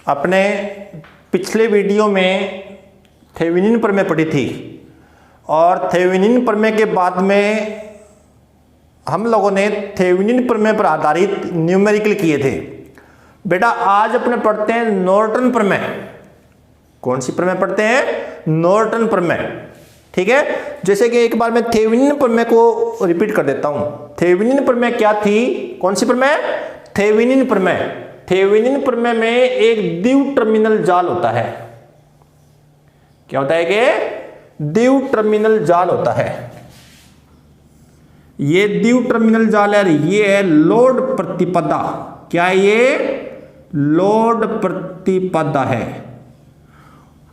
अपने पिछले वीडियो में थेवेनिन प्रमेय पढ़ी थी और थेवेनिन प्रमेय के बाद में हम लोगों ने थेवेनिन प्रमेय पर आधारित न्यूमेरिकल किए थे। बेटा आज अपने पढ़ते हैं नॉर्टन प्रमेय। कौन सी प्रमेय पढ़ते हैं? नॉर्टन प्रमेय। ठीक है, जैसे कि एक बार मैं थेवेनिन प्रमेय को रिपीट कर देता हूं। थेवेनिन प्रमेय क्या थी? कौन सी प्रमेय? थेवेनिन प्रमेय। थेवेनिन प्रमेय में एक द्विव टर्मिनल जाल होता है। क्या होता है कि द्विव टर्मिनल जाल होता है। ये द्विव टर्मिनल जाल है, ये है लोड प्रतिपदा। क्या है ये? लोड प्रतिपदा है।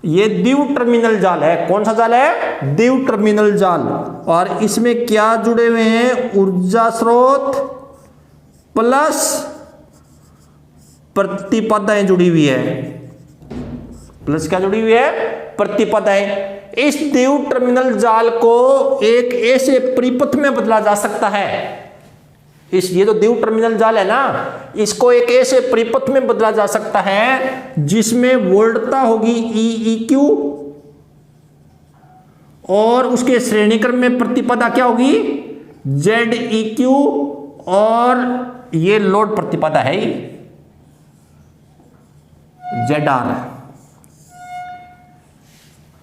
ये द्विव टर्मिनल जाल है। कौन सा जाल है? द्विव टर्मिनल जाल। और इसमें क्या जुड़े हुए हैं? ऊर्जा स्रोत प्लस प्रतिपदाएं जुड़ी हुई है। प्लस क्या जुड़ी हुई है? प्रतिपदाएं। इस द्विव टर्मिनल जाल को एक ऐसे परिपथ में बदला जा सकता है। ये जो द्विव टर्मिनल जाल है ना, इसको एक ऐसे परिपथ में बदला जा सकता है जिसमें वोल्टता होगी EEQ और उसके श्रेणी क्रम में प्रतिपदा क्या होगी? ZEQ और ये लोड प्रतिपदा है ZR।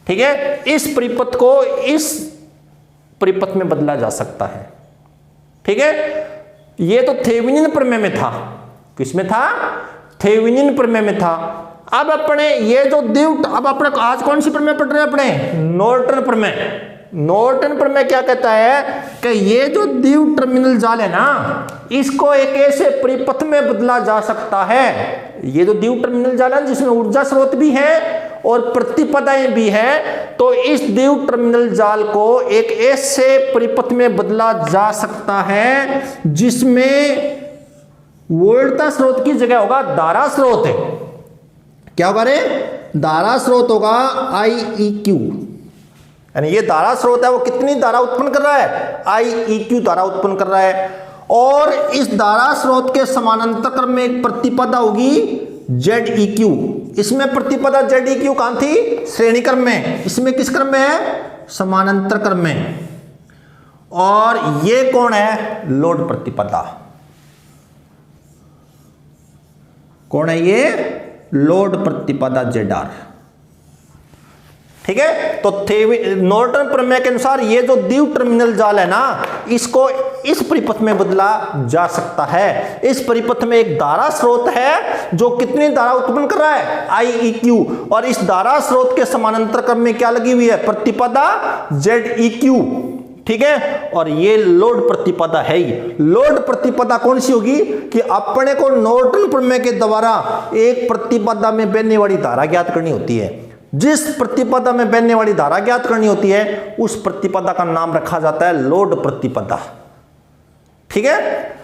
ठीक है, इस परिपथ को इस परिपथ में बदला जा सकता है। ठीक है, ये तो थेवेनिन प्रमेय में था। किसमें था? थेवेनिन प्रमेय में था। अब अपने ये जो अब अपने आज कौन सी प्रमेय पढ़ रहे हैं? अपने नॉर्टन प्रमेय। नॉर्टन प्रमेय क्या कहता है कि ये जो द्विव टर्मिनल जाल है ना, इसको एक ऐसे परिपथ में बदला जा सकता है। ये जो द्विव टर्मिनल जाल है जिसमें ऊर्जा स्रोत भी है और प्रतिपदाएं भी है, तो इस द्विव टर्मिनल जाल को एक ऐसे परिपथ में बदला जा सकता है जिसमें वोल्टता स्रोत की जगह होगा धारा स्रोत है। क्या होगा रे? धारा स्रोत होगा IEQ। यानी ये धारा स्रोत है, वो कितनी धारा उत्पन्न कर रहा है? IEQ धारा उत्पन्न कर रहा है। और इस धारा स्रोत के समानांतर क्रम में एक प्रतिपदा होगी ZEQ। इसमें प्रतिपदा ZEQ कहां थी? श्रेणी क्रम में। इसमें किस क्रम में है? समानांतर क्रम में। और ये कौन है? लोड प्रतिपदा। कौन है ये? लोड प्रतिपदा ZR। ठीक है, तो नॉर्टन प्रमेय के अनुसार ये जो द्विव टर्मिनल जाल है ना, इसको इस परिपथ में बदला जा सकता है। इस परिपथ में एक धारा स्रोत है जो कितनी धारा उत्पन्न कर रहा है? IEQ। और इस धारा स्रोत के समानांतर क्रम में क्या लगी हुई है? प्रतिपदा ZEQ। ठीक है, और ये लोड प्रतिपदा है। लोड प्रतिपदा कौन सी होगी कि अपने को नॉर्टन प्रमेय के द्वारा एक प्रतिपदा में बहने वाली धारा ज्ञात करनी होती है। जिस प्रतिपदा में बहने वाली धारा ज्ञात करनी होती है उस प्रतिपदा का नाम रखा जाता है लोड प्रतिपदा। ठीक है,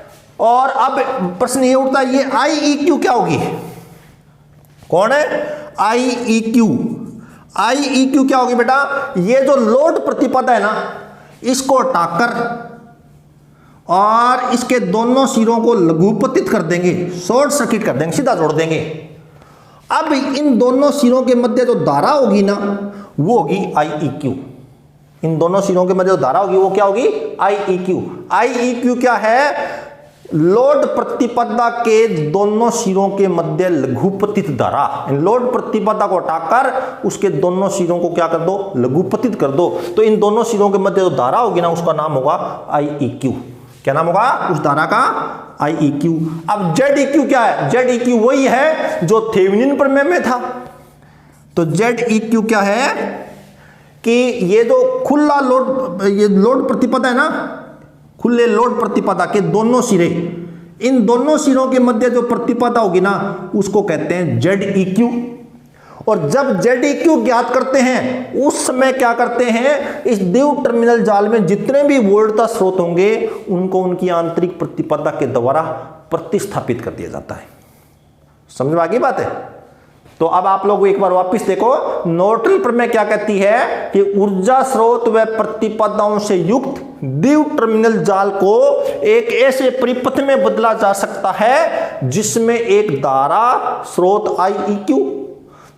और अब प्रश्न ये उठता है, ये IEQ क्या होगी? कौन है? IEQ। IEQ क्या होगी बेटा? ये जो लोड प्रतिपदा है ना, इसको हटाकर और इसके दोनों सिरों को लघुपतित कर देंगे, शॉर्ट सर्किट कर देंगे, सीधा जोड़ देंगे। अब इन दोनों सिरों के मध्य जो धारा होगी ना, वो होगी IEQ। इन दोनों सिरों के मध्य जो धारा होगी वो क्या होगी? IEQ। IEQ क्या है? लोड प्रतिपदा के दोनों सिरों के मध्य लघुपतित धारा। लोड प्रतिपदा को हटाकर उसके दोनों सिरों को क्या कर दो? लघुपतित कर दो। तो इन दोनों सिरों के मध्य जो धारा होगी ना, उसका नाम होगा IEQ। क्या नाम होगा उस धारा का? IEQ। अब ZEQ क्या है? ZEQ वही है जो थेवेनिन प्रमेय में था। तो ZEQ क्या है कि ये जो खुला लोड, ये लोड प्रतिपदा है ना, खुले लोड प्रतिपदा के दोनों सिरे, इन दोनों सिरों के मध्य जो प्रतिपदा होगी ना, उसको कहते हैं ZEQ। और जब ZEQ ज्ञात करते हैं उस समय क्या करते हैं? इस द्विव टर्मिनल जाल में जितने भी वोल्टता स्रोत होंगे उनको उनकी आंतरिक प्रतिपदा के द्वारा प्रतिस्थापित कर दिया जाता है। समझ में आ गई बात है? तो अब आप लोग एक बार वापस देखो, नॉर्टन प्रमेय क्या कहती है कि ऊर्जा स्रोत व प्रतिपदाओं से युक्त द्विव टर्मिनल जाल को एक ऐसे परिपथ में बदला जा सकता है जिसमें एक धारा स्रोत IEQ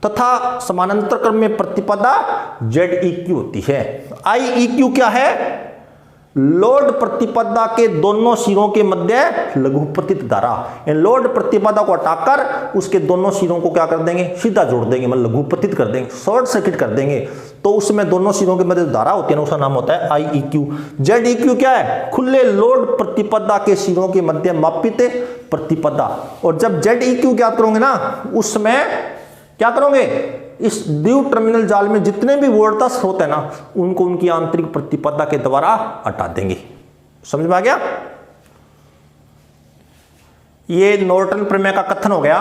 तथा समानांतर क्रम में प्रतिपदा ZEQ होती है। IEQ क्या है? लोड प्रतिपदा के दोनों सिरों के मध्य लघुपतित धारा। लोड प्रतिपदा को हटाकर उसके दोनों सिरों को क्या कर देंगे? सीधा जोड़ देंगे, मतलब लघुपतित कर देंगे, शॉर्ट सर्किट कर देंगे। तो उसमें दोनों सिरों के मध्य धारा होती है ना, उसका नाम होता है IEQ। ZEQ क्या है? खुले लोड प्रतिपदा के सिरों के मध्य मापित प्रतिपदा। और जब ZEQ ज्ञात करोगे ना, उसमें क्या करोगे? इस द्वि टर्मिनल जाल में जितने भी वोल्टता स्रोत है ना, उनको उनकी आंतरिक प्रतिपदा के द्वारा हटा देंगे। समझ में आ गया? ये नॉर्टन प्रमेय का कथन हो गया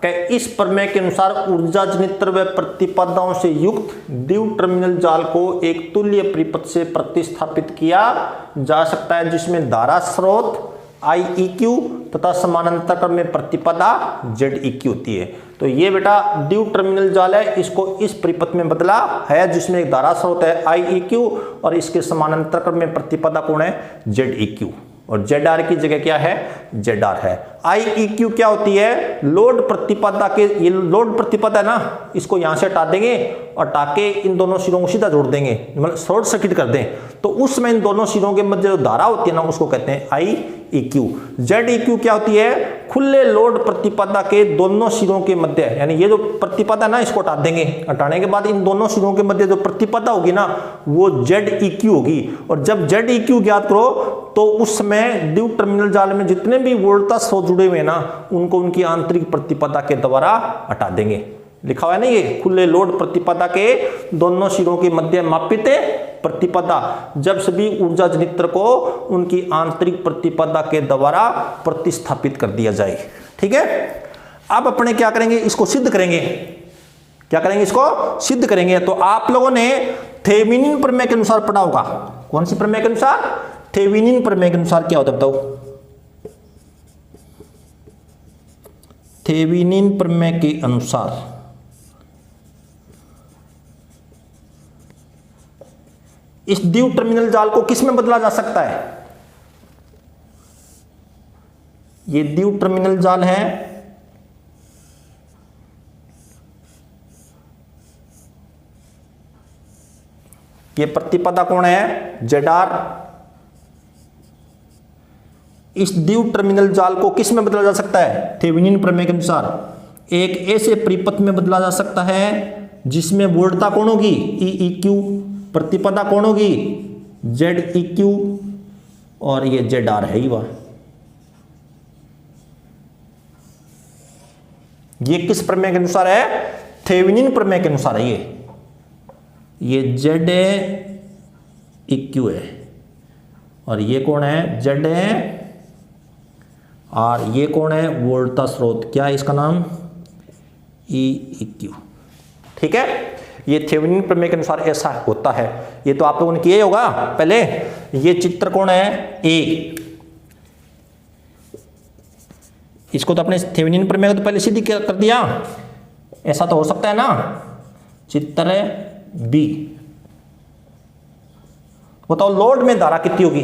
कि इस प्रमेय के अनुसार ऊर्जा जनित्र व प्रतिपदाओं से युक्त द्वि टर्मिनल जाल को एक तुल्य परिपथ से प्रतिस्थापित किया जा सकता है, जिसमें धारा स्रोत IEQ तथा समानांतर क्रम में प्रतिपदा ZEQ होती है। तो ये बेटा द्वि टर्मिनल जाल है, इसको इस परिपथ में बदला है, जिसमें एक धारा स्रोत है IEQ और इसके समानांतर क्रम में प्रतिपदा कौन है? ZEQ। और ZR की जगह क्या है? ZR है। IEQ क्या होती है? लोड प्रतिपदा के, ये लोड प्रतिपदा है ना, इसको यहां से हटा देंगे और हटा के इन दोनों सिरों को सीधा जोड़ देंगे, मतलब शॉर्ट सर्किट कर दें। तो उसमें इन दोनों सिरों के मध्य जो धारा होती है ना, उसको कहते हैं IEQ। ZEQ क्या होती है? खुले लोड प्रतिपदा के दोनों सिरों के मध्य, यानी ये जो प्रतिपदा ना, इसको हटा देंगे, हटाने के बाद इन दोनों सिरों के मध्य जो प्रतिपदा होगी ना, वो ZEQ होगी। और जब ZEQ ज्ञात करो तो उसमें द्वि टर्मिनल जाल में जितने भी वोल्टता स्रोत जुड़े हुए ना, उनको उनकी आंतरिक प्रतिपदा के द्वारा हटा देंगे। लिखा हुआ है ना, ये खुले लोड प्रतिपदा के दोनों सिरों के मध्य मापित प्रतिपदा, जब सभी ऊर्जा जनित्र को उनकी आंतरिक प्रतिपदा के द्वारा प्रतिस्थापित कर दिया जाए। ठीक है, अब अपने क्या करेंगे? इसको सिद्ध करेंगे। क्या करेंगे? इसको सिद्ध करेंगे। तो आप लोगों ने थेवेनिन प्रमेय के अनुसार पढ़ा होगा। कौन सी प्रमेय के अनुसार? थेवेनिन प्रमेय के अनुसार क्या होता है बताओ? थेवेनिन प्रमेय के अनुसार इस द्वि टर्मिनल जाल को किस में बदला जा सकता है? ये द्वि टर्मिनल जाल है, ये प्रतिपदा कौन है? ZR। इस द्वि टर्मिनल जाल को किस में बदला जा सकता है? थेवेनिन प्रमेय के अनुसार एक ऐसे परिपथ में बदला जा सकता है जिसमें वोल्टता कौन होगी? EEQ, प्रतिपदा कौन होगी? ZEQ, और ये ZR है ही वह। ये किस प्रमेय के अनुसार है? थेवेनिन प्रमेय के अनुसार है। ये ZEQ है और ये कौन है? ZA, और ये कौन है? वोल्टता स्रोत। क्या है इसका नाम? EEQ। ठीक है, ये थेवेनिन प्रमेय के अनुसार ऐसा होता है। ये तो आप लोगों ने किया ही होगा पहले। ये चित्र कौन है? A। इसको तो अपने थेवेनिन प्रमेय को तो पहले सिद्ध कर दिया। ऐसा तो हो सकता है ना? चित्र B। बताओ लोड में धारा कितनी होगी?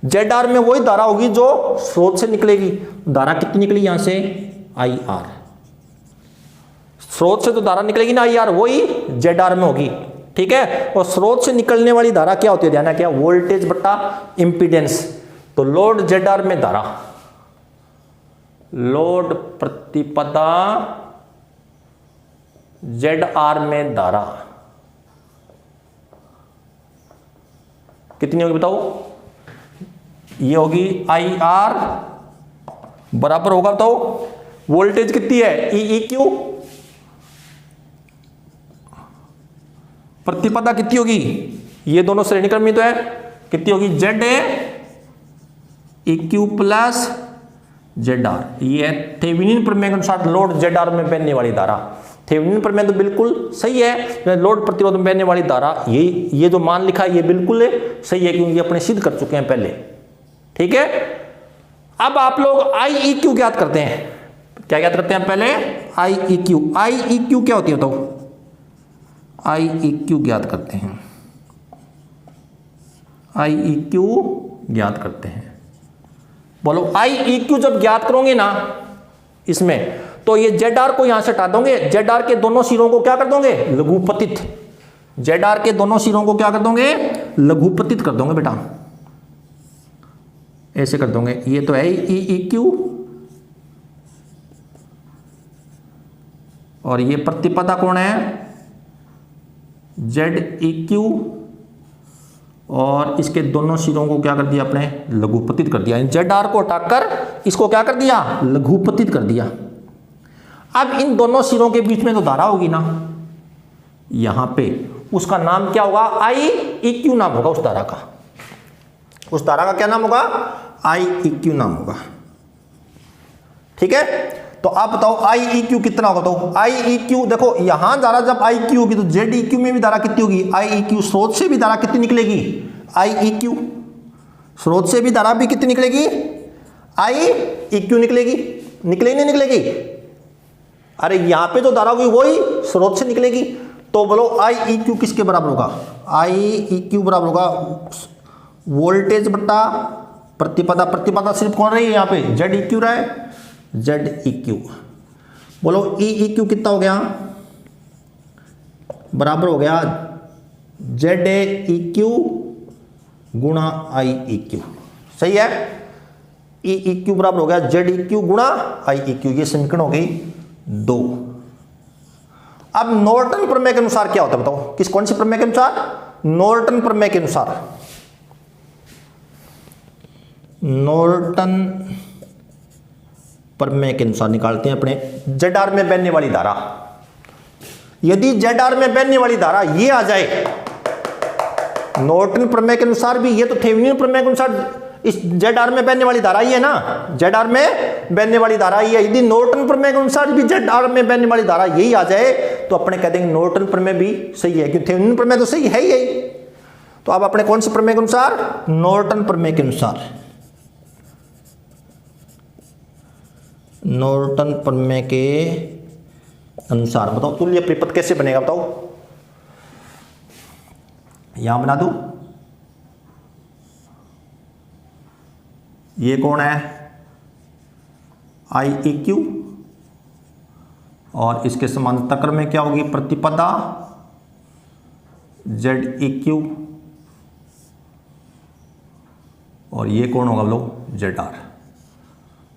ZR में वही धारा होगी जो स्रोत से निकलेगी। धारा कितनी निकली यहां से? IR। स्रोत से तो धारा निकलेगी ना IR, वही ZR में होगी। ठीक है, और स्रोत से निकलने वाली धारा क्या होती है? ध्यान है क्या? वोल्टेज बटा इंपीडेंस। तो लोड ZR में धारा, लोड प्रतिपदा ZR में धारा कितनी होगी बताओ? ये होगी IR बराबर होगा, बताओ वोल्टेज कितनी है? EEQ। प्रतिपदा कितनी होगी? ये दोनों श्रेणी क्रम में तो है, कितनी होगी? ZEQ plus ZR। ये थेवेनिन प्रमेय के अनुसार लोड ZR में बहने वाली धारा। थेवेनिन प्रमेय तो बिल्कुल सही है, लोड प्रतिरोध में बहने वाली धारा, ये जो मान लिखा है ये बिल्कुल सही है, क्योंकि अपने सिद्ध कर चुके हैं पहले। ठीक है, अब आप लोग IEQ ज्ञात करते हैं। क्या ज्ञात करते हैं पहले? IEQ। IEQ क्या होती है बताओ? IEQ ज्ञात करते हैं। IEQ ज्ञात करते हैं। बोलो IEQ जब ज्ञात करोगे ना, इसमें। तो ये जेड आर को यहां से हटा दोगे, जेड आर के दोनों सिरों को क्या कर दोगे, लघुपतित। जेड आर के दोनों सिरों को क्या कर दोगे, लघुपतित कर दोगे बेटा, ऐसे कर दोगे। ये तो है ई ई क्यू और ये प्रतिपदा कौन है, जेड ई क्यू, और इसके दोनों सिरों को क्या कर दिया आपने, लघुपतित कर दिया। जेड आर को हटाकर इसको क्या कर दिया, लघुपतित कर दिया। अब इन दोनों सिरों के बीच में तो धारा होगी ना, यहां पे उसका नाम क्या होगा, आई ई क्यू नाम होगा उस धारा का। उस धारा का क्या नाम होगा, आई ई क्यू नाम होगा। ठीक है, तो आप बताओ आई ई क्यू कितना होगा। तो आई ई क्यू देखो, यहां धारा जब आई क्यू होगी तो जेड ई क्यू में भी धारा कितनी होगी, आई ई क्यू। स्रोत से भी धारा कितनी निकलेगी, आई ई क्यू। स्रोत से भी धारा भी कितनी निकलेगी, आई ई क्यू निकलेगी। निकलेगी नहीं निकलेगी, अरे यहां पे जो धारा होगी वही स्रोत से निकलेगी। तो बोलो आई ई क्यू किसके बराबर होगा, आई ई क्यू बराबर होगा वोल्टेज बट्टा प्रतिपदा। प्रतिपदा सिर्फ कौन रही है यहाँ पे, जेड ई क्यू रहा है, जेड ई क्यू। बोलो ई ई क्यू कितना हो गया, बराबर हो गया जेड ई क्यू गुणा आई ई क्यू। सही है, ई ई क्यू बराबर हो गया जेड ई क्यू गुणा आई ई क्यू। ये समीकरण हो गई 2। अब नॉर्टन प्रमेय के अनुसार क्या होता है बताओ, किस कौन से प्रमेय के अनुसार, नॉर्टन प्रमेय के अनुसार। नॉर्टन प्रमेय के अनुसार निकालते हैं अपने जेड आर में बहने वाली धारा। यदि जेड आर में बहने वाली धारा ये आ जाए, नॉर्टन प्रमेय के अनुसार भी, ये तो थेवेनिन प्रमेय के अनुसार इस जेड आर में बहने वाली धारा ही है ना, जेड आर में बहने वाली धारा ही है। यदि नॉर्टन प्रमेय के अनुसार भी जेड आर में बहने वाली धारा यही आ जाए तो अपने कह देंगे नॉर्टन प्रमेय भी सही है, क्योंकि थेवेनिन प्रमेय तो सही है ही यही। तो अब अपने कौन से प्रमेय के अनुसार, नॉर्टन प्रमेय के अनुसार। नॉर्टन प्रमेय के अनुसार बताओ तुल्य परिपथ कैसे बनेगा बताओ, यहां बना दूं, ये कौन है, आई ई क्यू, और इसके समांतर क्रम में क्या होगी, प्रतिपदा जेड ई क्यू, और ये कौन होगा लोग, जेड आर।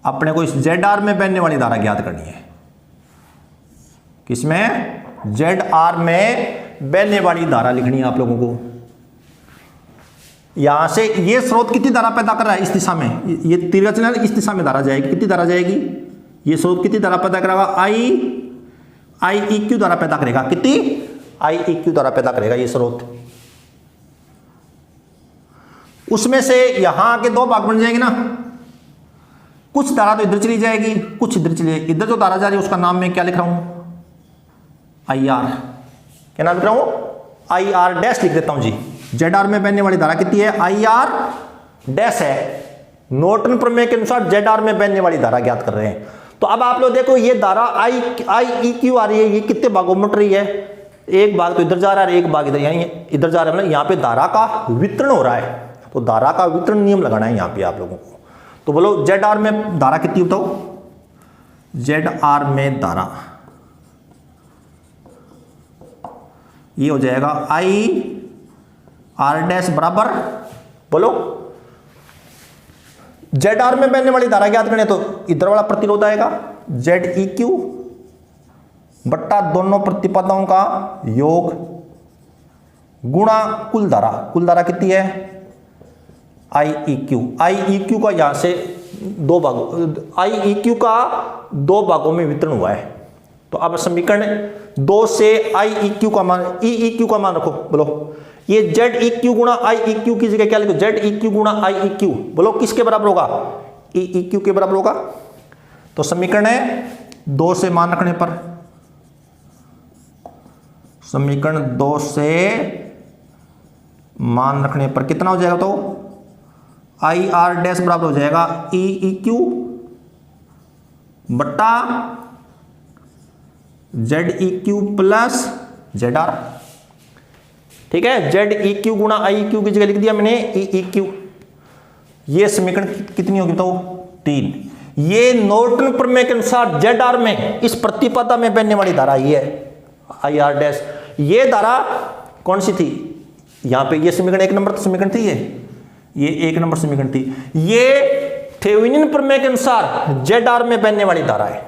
अपने को इस जेड आर में बहने वाली धारा ज्ञात करनी है, किसमें, जेड आर में बहने वाली धारा लिखनी है आप लोगों को। यहां से ये स्रोत कितनी धारा पैदा कर रहा है इस दिशा में, ये तीर का चिन्ह इस दिशा में धारा जाएगी, कितनी धारा जाएगी, ये स्रोत कितनी धारा पैदा करेगा, आई ई क्यू धारा पैदा करेगा। कितनी, आई ई क्यू धारा पैदा करेगा ये स्रोत। उसमें से यहां के दो भाग बन जाएंगे ना, कुछ धारा तो इधर चली जाएगी, कुछ इधर चली जाएगी। इधर जो धारा जा रही है उसका नाम मैं क्या लिख रहा हूं, आई आर। क्या नाम लिख रहा हूं, आई आर डैश लिख देता हूं जी। जेड आर में बहने वाली धारा कितनी है, आई आर डैश है। नॉर्टन प्रमेय के अनुसार जेड आर में बहने वाली धारा ज्ञात कर रहे हैं। तो अब आप लोग देखो ये धारा आई ई क्यू आ रही है, ये कितने भागों में बट रही है, एक भाग तो इधर जा रहा है, एक भाग इधर, यानी इधर जा रहा है, मतलब यहाँ पे धारा का वितरण हो रहा है। तो धारा का वितरण नियम लगाना है यहाँ पे आप लोगों को। तो बोलो जेड आर में धारा कितनी बताओ, जेड आर में धारा ये हो जाएगा आई आर डैश बराबर, बोलो जेड आर में बहने वाली धारा ज्ञात करें तो इधर वाला प्रतिरोध आएगा जेड ई क्यू बट्टा दोनों प्रतिपदाओं का योग गुणा कुल धारा। कुल धारा कितनी है, आई ई क्यू। आई ई क्यू का यहां से दो भागों, आई ई क्यू का दो भागों में वितरण हुआ है। तो अब समीकरण 2 से आई ई क्यू का मान, ई क्यू का मान रखो। बोलो ये जेड ई क्यू गुणा आई ई क्यू की जगह क्या लिखो, जेड ई क्यू गुणा आई ई क्यू। बोलो किसके बराबर होगा, ई क्यू के बराबर होगा। तो समीकरण है 2 से मान रखने पर, समीकरण 2 से मान रखने पर कितना हो जाएगा, तो आई आर डैश बराबर हो जाएगा ई क्यू बट्टा Z E Q plus Z R. ठीक है, जेड ई क्यू गुणा आई क्यू की जगह लिख दिया मैंने ई क्यू। ये समीकरण कितनी होगी बताओ, 3। ये नॉर्टन प्रमेय के अनुसार जेड आर में इस प्रतिपदा में बहने वाली धारा ये है आई आर डैश। ये धारा कौन सी थी, यहां पे ये समीकरण 1 नंबर समीकरण थी, ये 1 नंबर समीकरण थी। ये थेवेनिन प्रमेय के अनुसार जेड आर में बहने वाली धारा है।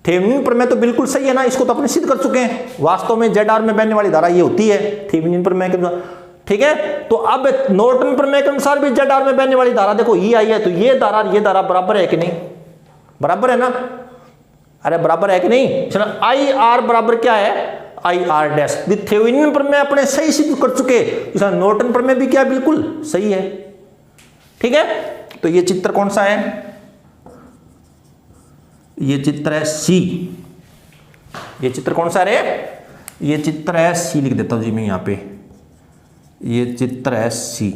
थेवेनिन प्रमेय तो बिल्कुल सही है ना, इसको तो अपने सिद्ध कर चुके हैं। वास्तव में जेड आर में बहने वाली धारा ये होती है थेवेनिन प्रमेय के अनुसार, ठीक है। तो अब नॉर्टन प्रमेय के अनुसार भी जेड आर में बहने वाली धारा देखो ये आई है, तो ये धारा बराबर है कि नहीं, बराबर है ना, अरे बराबर है कि नहीं। चलो आई आर बराबर क्या है, आई आर डैश। थेवेनिन प्रमेय अपने सही सिद्ध कर चुके, इसका नॉर्टन प्रमेय भी क्या बिल्कुल सही है, ठीक है। तो ये चित्र कौन सा है, ये चित्र है सी। ये चित्र कौन सा है रे, ये चित्र है सी, लिख देता हूं जी मैं यहां पे, ये चित्र है सी,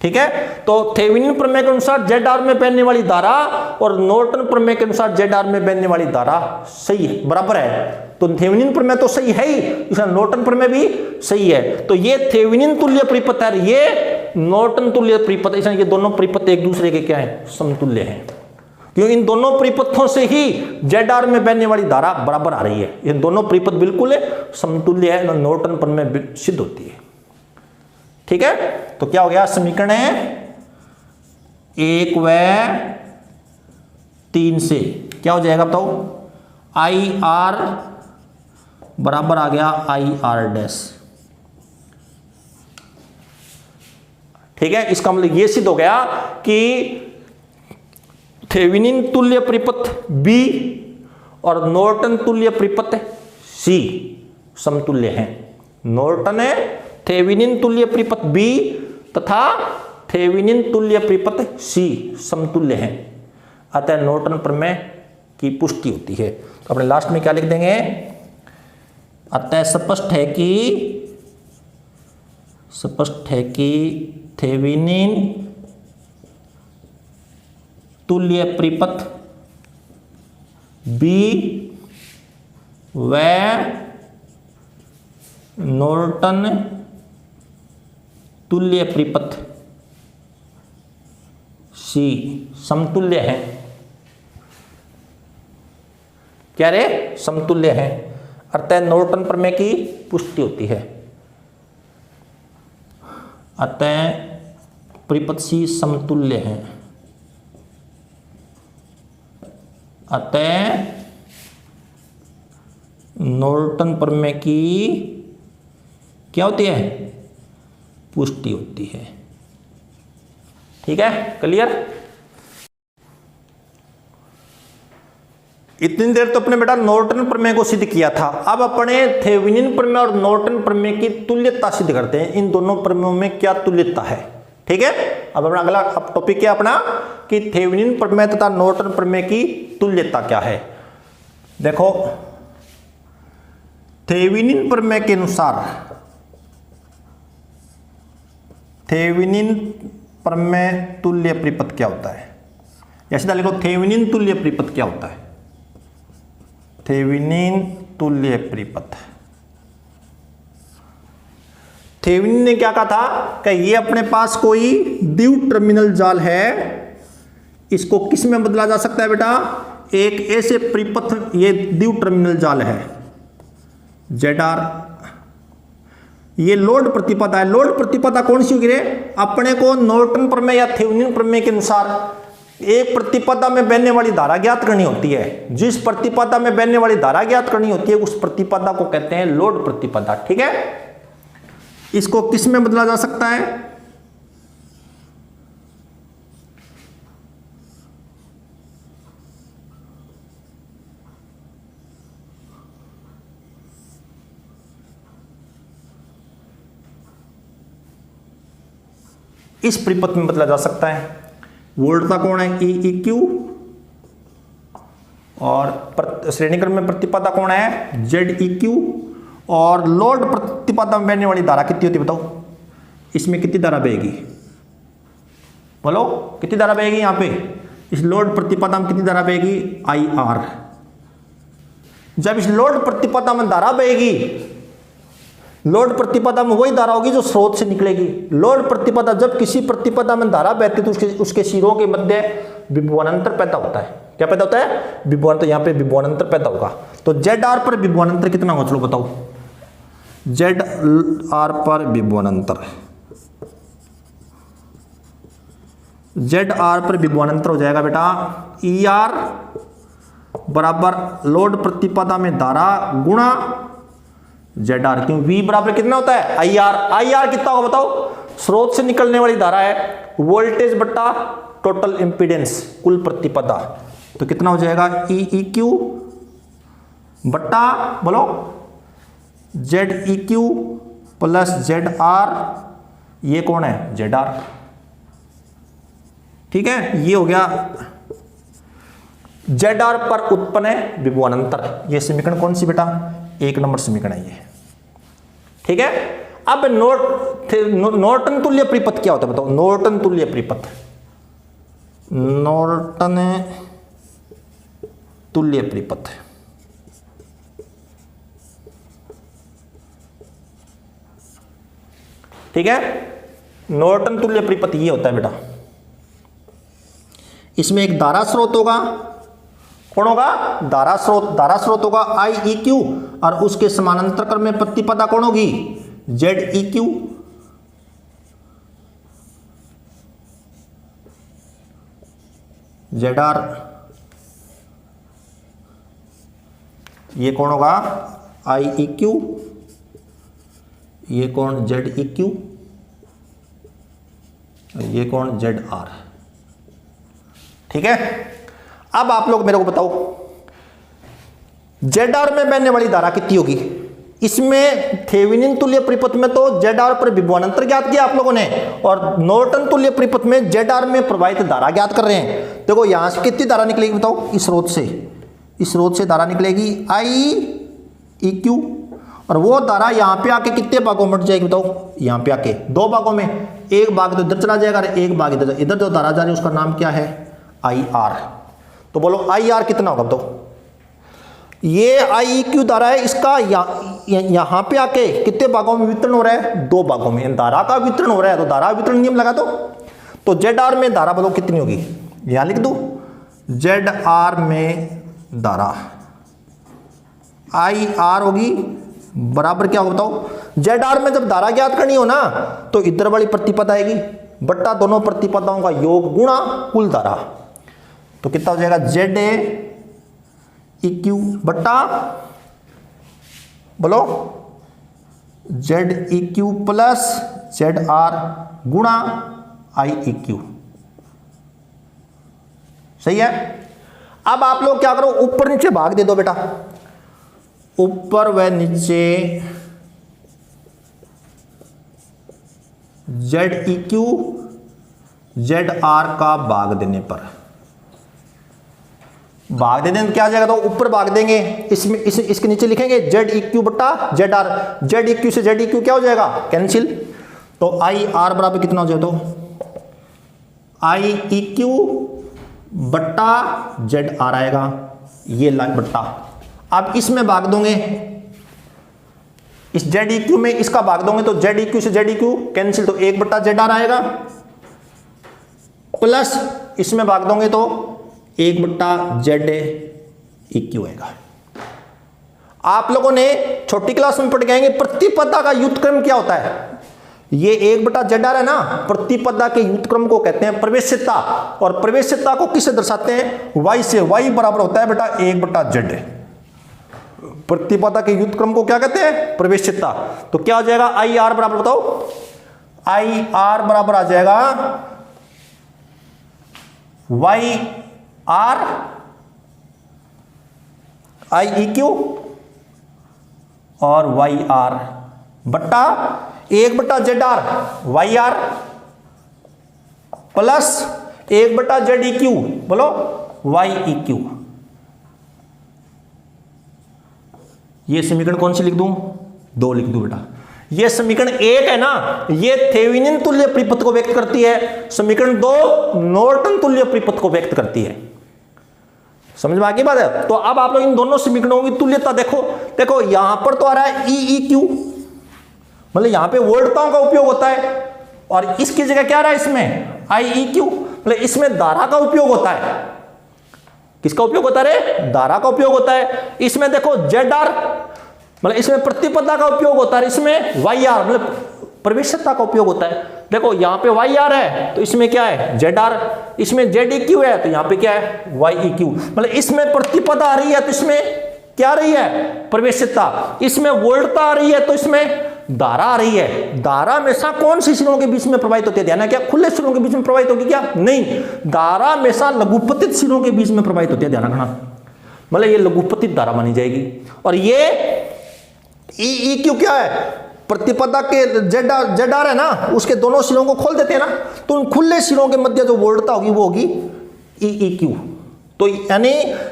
ठीक है। तो थेवेनिन प्रमेय के अनुसार जेड आर में बहने वाली धारा और नॉर्टन प्रमेय के अनुसार जेड आर में बहने वाली धारा सही है, बराबर है। तो थेवेनिन प्रमेय तो सही है ही, इसका नॉर्टन प्रमेय भी सही है। तो ये थेवेनिन तुल्य परिपथ है, ये नॉर्टन तुल्य परिपथ, इसलिए ये दोनों परिपथ एक दूसरे के क्या है, समतुल्य हैं। क्योंकि इन दोनों परिपथों से ही जेड आर में बहने वाली धारा बराबर आ रही है। ये दोनों परिपथ बिल्कुल समतुल्य है, नॉर्टन प्रमेय सिद्ध होती है, ठीक है। तो क्या हो गया, समीकरण है 1 व 3 से क्या हो जाएगा बताओ, आई आर बराबर आ गया आई आर डैश, ठीक है। इसका मतलब ये सिद्ध हो गया कि थेवेनिन तुल्य परिपथ बी और नॉर्टन तुल्य परिपथ सी समतुल्य हैं। नॉर्टन है थेवेनिन तुल्य परिपथ बी तथा थेवेनिन तुल्य परिपथ सी समतुल्य हैं, अतः नॉर्टन प्रमेय की पुष्टि होती है। तो अपने लास्ट में क्या लिख देंगे, अतः स्पष्ट है कि थेवेनिन तुल्य परिपथ बी व नॉर्टन तुल्य परिपथ सी समतुल्य है। क्या रे, समतुल्य है, अतः नॉर्टन प्रमेय की पुष्टि होती है। अतः परिपथ सी समतुल्य है, अतः नॉर्टन प्रमेय की क्या होती है, पुष्टि होती है, ठीक है। क्लियर। इतनी देर तो अपने बेटा नॉर्टन प्रमेय को सिद्ध किया था, अब अपने थेवेनिन प्रमेय और नॉर्टन प्रमेय की तुल्यता सिद्ध करते हैं। इन दोनों प्रमेयों में क्या तुल्यता है, ठीक है। अब अपना अगला टॉपिक क्या अपना, कि थेवेनिन प्रमेय तथा नॉर्टन प्रमेय की तुल्यता क्या है। देखो थेवेनिन प्रमेय के अनुसार, थेवेनिन प्रमेय तुल्य परिपथ क्या होता है, या सीधा लिखो थेवेनिन तुल्य परिपथ क्या होता है। थेवेनिन तुल्य परिपथ, थेवेनिन ने क्या कहा था कि ये अपने पास कोई द्वि टर्मिनल जाल है, इसको किस में बदला जा सकता है बेटा, एक ऐसे परिपथ, ये द्वि टर्मिनल जाल है जेड आर, ये लोड प्रतिपदा है। लोड प्रतिपदा कौन सी होगी रे, अपने को नॉर्टन प्रमेय या थेवेनिन प्रमेय के अनुसार एक प्रतिपदा में बहने वाली धारा ज्ञात करनी होती है। जिस प्रतिपदा में बहने वाली धारा ज्ञात करनी होती है उस प्रतिपदा को कहते हैं लोड प्रतिपदा, ठीक है। इसको किस में बदला जा सकता है, इस परिपथ में बदला जा सकता है। वोल्टता कौन है, ई ई क्यू, और श्रेणीक्रम में प्रतिपदा कौन है, जेड ई क्यू, और लोड प्रतिपदा में बहने वाली धारा कितनी होती है बताओ, इसमें कितनी धारा बहेगी, बोलो कितनी धारा बहेगी यहां पे, इस लोड प्रतिपदा में कितनी धारा बहेगी, आई आर। जब इस लोड प्रतिपदा में धारा बहेगी लोड प्रतिपदा में वही धारा होगी जो स्रोत से निकलेगी। लोड प्रतिपदा, जब किसी प्रतिपदा में धारा बहती है तो उसके सिरों के मध्य विभवांतर पैदा होता है। क्या पैदा होता है? विभवांतर। यहाँ पे विभवांतर पैदा होगा। तो जेड आर पर विभवांतर कितना होगा, चलो बताओ। जेड आर पर विभवांतर, जेड आर पर विभवांतर हो जाएगा बेटा ई आर बराबर लोड प्रतिपदा में धारा गुणा जेड आर। क्यों? वी बराबर कितना होता है? I R. आई आर कितना होगा बताओ? स्रोत से निकलने वाली धारा है, वोल्टेज बट्टा टोटल इंपीडेंस, कुल प्रतिपदा। तो कितना हो जाएगा? ई क्यू बट्टा बोलो Z E Q plus Z R. ये कौन है? Z R. ठीक है, ये हो गया जेड आर पर उत्पन्न है विभवांतर। ये समीकरण कौन सी बेटा? 1 नंबर समीकरण है ये। ठीक है, अब नॉर्टन तुल्य परिपथ क्या होता है बताओ? नॉर्टन तुल्य परिपथ, नॉर्टन तुल्य परिपथ। ठीक है, नॉर्टन तुल्य परिपथ ये होता है बेटा। इसमें एक धारा स्रोत होगा, कौन होगा? धारा स्रोत। धारा स्रोत होगा आई ई क्यू, और उसके समानांतर क्रम में प्रतिपदा कौन होगी? Z E Q. Z R. ये कौन होगा? I E Q. ये कौन? Z E Q. ये कौन? Z R. ठीक है, अब आप लोग मेरे को बताओ जेड आर में बहने वाली धारा कितनी होगी? इसमें थेवेनिन तुल्य परिपथ में तो जेड आर पर विभवांतर ज्ञात किया आप लोगों ने, और नॉर्टन तुल्य परिपथ में जेड आर में प्रवाहित धारा ज्ञात कर रहे हैं। देखो यहां से कितनी धारा निकलेगी बताओ? इस स्रोत से, इस स्रोत से धारा निकलेगी आई ई क्यू, और वो धारा यहां पे आके कितने भागों में बट जाएगी बताओ? यहां पे आके 2 भागों में। एक भाग तो इधर चला जाएगा और एक भाग इधर। इधर जो धारा जा रही है उसका नाम क्या है? I R. तो बोलो आई आर कितना होगा बताओ? ये आई क्यू धारा है, इसका यहां पे आके कितने भागों में वितरण हो रहा है? 2 भागों में धारा का वितरण हो रहा है। तो धारा वितरण नियम लगा दो। तो जेड आर में धारा बोलो कितनी होगी? यहां लिख दो, जेड आर में धारा आई आर होगी बराबर क्या होगा बताओ? जेड आर में जब धारा ज्ञात करनी हो ना तो इधर वाली प्रतिपदा आएगी बट्टा दोनों प्रतिपदाओं का योग गुणा कुल धारा। तो कितना हो जाएगा? जेड ए ई क्यू बट्टा बोलो Z E Q plus Z R गुणा आई ई क्यू। सही है। अब आप लोग क्या करो? ऊपर नीचे भाग दे दो बेटा, ऊपर व नीचे Z E Q Z R का भाग देने पर, भाग देने में क्या आ जाएगा? तो ऊपर भाग देंगे, इसमें इसके नीचे लिखेंगे जेड ई क्यू बट्टा Z R. Z E Q से जेड ई क्यू क्या हो जाएगा? कैंसिल। तो आई आर बराबर कितना हो जाएगा? तो आई ई क्यू बट्टा जेड आर आएगा, ये लाइन बट्टा। अब इसमें भाग दोगे, इस जेड ई क्यू में इसका भाग दोगे तो जेड ई क्यू से जेड ई क्यू कैंसिल, तो 1 बट्टा जेड आर आएगा, प्लस इसमें भाग दोगे तो 1 बट्टा जेड ई क्यू आएगा। आप लोगों ने छोटी क्लास में पढ़ के आएंगे प्रतिपदा का युतक्रम क्या होता है? ये 1 बटा जेड आर है ना, प्रतिपदा के युतक्रम को कहते हैं प्रवेश्यता, और प्रवेश्यता को किससे दर्शाते हैं? y से। y बराबर होता है बेटा 1 बटा जेड। प्रतिपदा के युतक्रम को क्या कहते हैं? प्रवेश्यता। तो क्या हो जाएगा? आई आर बराबर बताओ? आई आर बराबर आ जाएगा y R I E Q और वाई आर बट्टा 1 बट्टा Z R Y R plus 1 बट्टा जेड ई क्यू, बोलो वाई ई क्यू। ये समीकरण कौन सी लिख दूं? 2 लिख दूं बेटा। ये समीकरण 1 है ना, ये थेवेनिन तुल्य परिपथ को व्यक्त करती है। समीकरण 2 नॉर्टन तुल्य परिपथ को व्यक्त करती है। समझ में आ गई बात है? तो अब आप लोग इन दोनों समीकरणों की तुल्यता देखो। देखो यहां पर तो आ रहा है ई ई क्यू, मतलब यहां पे वोल्टताओं का उपयोग होता है, और इसकी जगह क्या रहा है इसमें IEQ, मतलब इसमें धारा का उपयोग होता है। किसका उपयोग होता है? धारा का उपयोग होता है। इसमें देखो ZR, मतलब इसमें प्रतिपदा का उपयोग होता है, इसमें YR मतलब प्रवेश्यता का उपयोग होता है। देखो यहां पे YR है तो इसमें क्या है ZR, इसमें ZEQ है तो यहां पे क्या है YEQ, मतलब इसमें प्रतिपदा आ रही है तो इसमें क्या आ रही है प्रवेश्यता, इसमें वोल्टता आ रही है तो इसमें धारा आ रही है। धारा हमेशा कौन सी सिरों के बीच में प्रवाहित होती है? ध्यान है, क्या खुले सिरों के बीच में प्रवाहित होगी क्या? नहीं, धारा हमेशा लघुपतित सिरों के बीच में प्रवाहित होती है, ध्यान रखना। मतलब ये लघुपतित धारा मानी जाएगी। और ये EEQ क्या है? प्रतिपदा के ZR है ना, उसके दोनों सिरों को खोल देते हैं ना, तो उन खुले सिरों के मध्य जो वोल्टता होगी वो होगी EEQ। तो यानी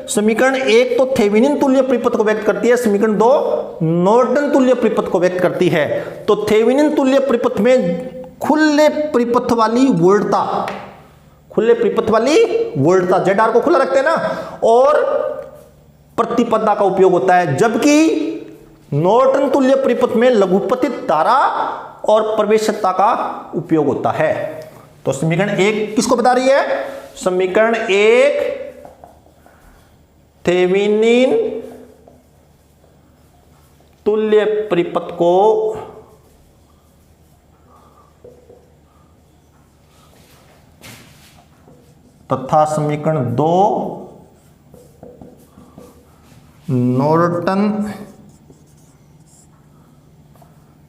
समीकरण 1 तो थेवेनिन तुल्य परिपथ को व्यक्त करती है, समीकरण 2 नॉर्टन तुल्य परिपथ को व्यक्त करती है। तो थेवेनिन तुल्य परिपथ में खुले परिपथ वाली वोल्टता, खुले परिपथ वाली वोल्टता ZR को खुला रखते हैं ना, और प्रतिपदा का उपयोग होता है, जबकि नॉर्टन तुल्य परिपथ में लघुपतित धारा और प्रवेश्यता का उपयोग होता है। तो समीकरण 1 किसको बता रही है? समीकरण 1 थेवेनिन तुल्य परिपथ को तथा समीकरण 2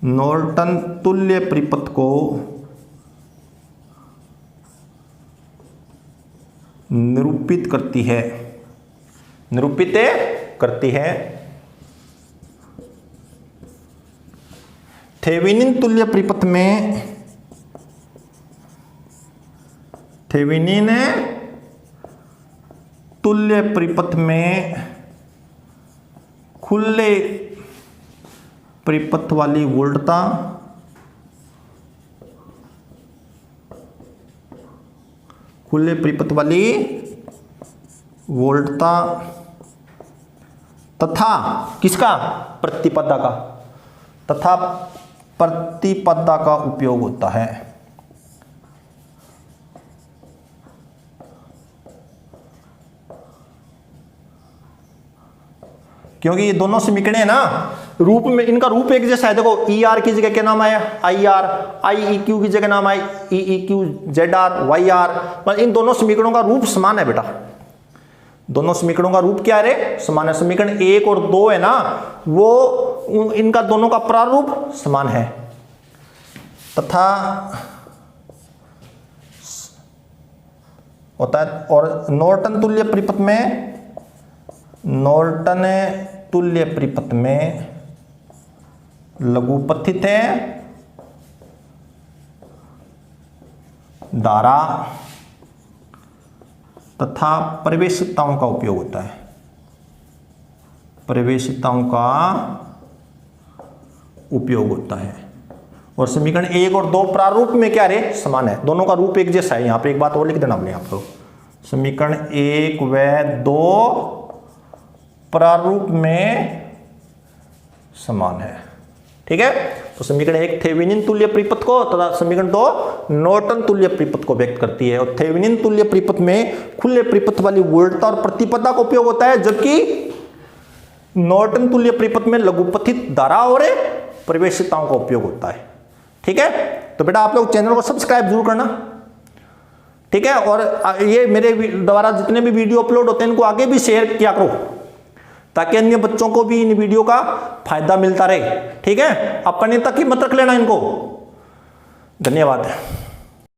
नॉर्टन तुल्य परिपथ को निरूपित करती है, निरूपित करती है। थेवेनिन तुल्य परिपथ में, थेवेनिन तुल्य परिपथ में खुले परिपथ वाली वोल्टता खुले परिपथ वाली वोल्टता तथा किसका? प्रतिपदा का, तथा प्रतिपदा का उपयोग होता है। क्योंकि ये दोनों समीकरण है ना, रूप में इनका रूप एक जैसा है। देखो ER की जगह क्या नाम आया IR, IEQ की जगह नाम आया EEQ, ZR, YR, मतलब इन दोनों समीकरणों का रूप समान है बेटा। दोनों समीकरणों का रूप क्या है रे? समान है। समीकरण 1 और 2 है ना, वो इनका दोनों का प्रारूप समान है। तथा होता है, और नॉर्टन तुल्य परिपथ में, नॉर्टन तुल्य परिपथ में लघुपथित है धारा तथा प्रवेशिताओं का उपयोग होता है, प्रवेशिताओं का उपयोग होता है। और समीकरण 1 और 2 प्रारूप में क्या रे? समान है, दोनों का रूप एक जैसा है। यहां पे एक बात और लिख देना अपने आप को, समीकरण 1 व 2 प्रारूप में समान है। ठीक है, तो समीकरण 1 थेवेनिन तुल्य परिपथ को तथा समीकरण 2 नॉर्टन तुल्य परिपथ को व्यक्त करती है। और थेवेनिन तुल्य परिपथ में खुले परिपथ वाली वोल्टता और प्रतिपदा का उपयोग होता है, जबकि नॉर्टन तुल्य परिपथ में लघुपथित धारा और प्रवेशिताओं का उपयोग होता है। ठीक है, तो बेटा आप लोग चैनल को सब्सक्राइब जरूर करना। ठीक है, और ये मेरे द्वारा जितने भी वीडियो अपलोड होते हैं इनको आगे भी शेयर किया करो, ताकि अन्य बच्चों को भी इन वीडियो का फायदा मिलता रहे। ठीक है, अपने तक ही मत रख लेना इनको। धन्यवाद।